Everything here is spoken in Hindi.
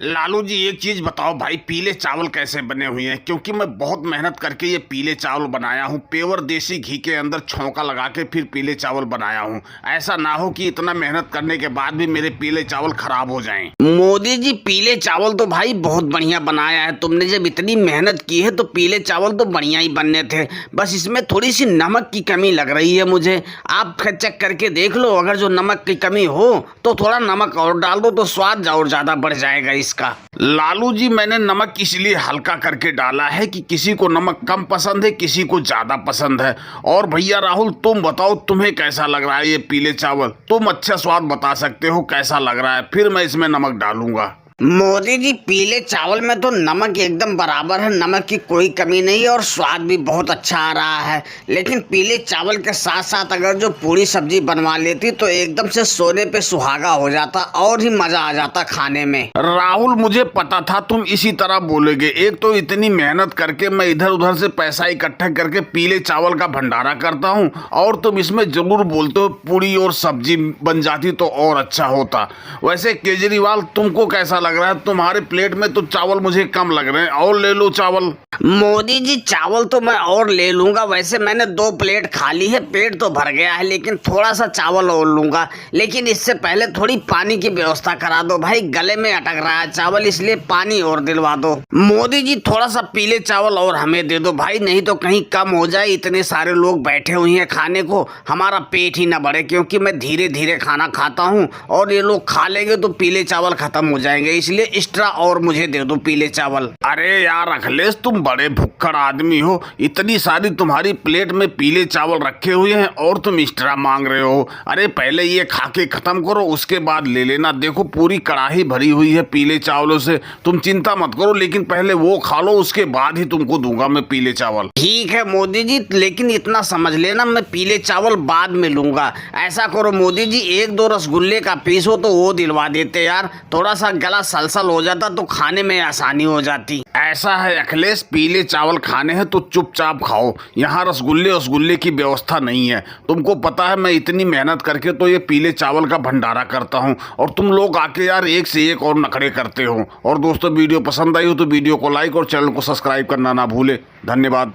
लालू जी एक चीज बताओ भाई, पीले चावल कैसे बने हुए हैं? क्योंकि मैं बहुत मेहनत करके ये पीले चावल बनाया हूँ, पेवर देसी घी के अंदर छौंका लगा के फिर पीले चावल बनाया हूँ। ऐसा ना हो कि इतना मेहनत करने के बाद भी मेरे पीले चावल खराब हो जाएं। मोदी जी, पीले चावल तो भाई बहुत बढ़िया बनाया है तुमने। जब इतनी मेहनत की है तो पीले चावल तो बढ़िया ही बनने थे। बस इसमें थोड़ी सी नमक की कमी लग रही है मुझे। आप चेक करके देख लो, अगर जो नमक की कमी हो तो थोड़ा नमक और डाल दो तो स्वाद और ज्यादा बढ़ जाएगा इसका। लालू जी, मैंने नमक इसलिए हल्का करके डाला है कि किसी को नमक कम पसंद है, किसी को ज्यादा पसंद है। और भैया राहुल, तुम बताओ तुम्हें कैसा लग रहा है ये पीले चावल? तुम अच्छा स्वाद बता सकते हो कैसा लग रहा है, फिर मैं इसमें नमक डालूंगा। मोदी जी, पीले चावल में तो नमक एकदम बराबर है, नमक की कोई कमी नहीं है और स्वाद भी बहुत अच्छा आ रहा है। लेकिन पीले चावल के साथ साथ अगर जो पूरी सब्जी बनवा लेती तो एकदम से सोने पे सुहागा हो जाता और ही मजा आ जाता खाने में। राहुल, मुझे पता था तुम इसी तरह बोलोगे। एक तो इतनी मेहनत करके मैं इधर उधर से पैसा इकट्ठा करके पीले चावल का भंडारा करता हूँ, और तुम इसमें जरूर बोलते हो पूरी और सब्जी बन जाती तो और अच्छा होता। वैसे केजरीवाल, तुमको कैसा लग रहा है? तुम्हारे प्लेट में तो चावल मुझे कम लग रहे हैं, और ले लो चावल। मोदी जी, चावल तो मैं और ले लूंगा। वैसे मैंने 2 प्लेट खा ली है, पेट तो भर गया है, लेकिन थोड़ा सा चावल और लूंगा। लेकिन इससे पहले थोड़ी पानी की व्यवस्था करा दो भाई, गले में अटक रहा है चावल, इसलिए पानी और दिलवा दो। मोदी जी, थोड़ा सा पीले चावल और हमें दे दो भाई, नहीं तो कहीं कम हो जाए। इतने सारे लोग बैठे हुए हैं खाने को, हमारा पेट ही ना बढ़े, क्योंकि मैं धीरे धीरे खाना खाता हूँ और ये लोग खा लेंगे तो पीले चावल खत्म हो जाएंगे। इसलिए एक्स्ट्रा और मुझे दे दो पीले चावल। अरे यार अखिलेश, तुम बड़े भुक्कड़ आदमी हो। इतनी सारी तुम्हारी प्लेट में पीले चावल रखे हुए हैं और तुम एक्स्ट्रा मांग रहे हो। अरे पहले ये खा के खत्म करो, उसके बाद ले लेना। देखो पूरी कड़ाही भरी हुई है पीले चावलों से, तुम चिंता मत करो। लेकिन पहले वो खा लो, उसके बाद ही तुमको दूंगा मैं पीले चावल। ठीक है मोदी जी, लेकिन इतना समझ लेना, मैं पीले चावल बाद में लूंगा। ऐसा करो मोदी जी, 1-2 रसगुल्ले का पीस हो तो वो दिलवा देते यार, थोड़ा सा गला सलसल हो जाता तो खाने में आसानी हो जाती। ऐसा है अखिलेश, पीले चावल खाने हैं तो चुपचाप खाओ। यहाँ रसगुल्ले की व्यवस्था नहीं है। तुमको पता है मैं इतनी मेहनत करके तो ये पीले चावल का भंडारा करता हूँ, और तुम लोग आके यार एक से एक और नखरे करते हो। और दोस्तों, वीडियो पसंद आई हो तो वीडियो को लाइक और चैनल को सब्सक्राइब करना ना भूले। धन्यवाद।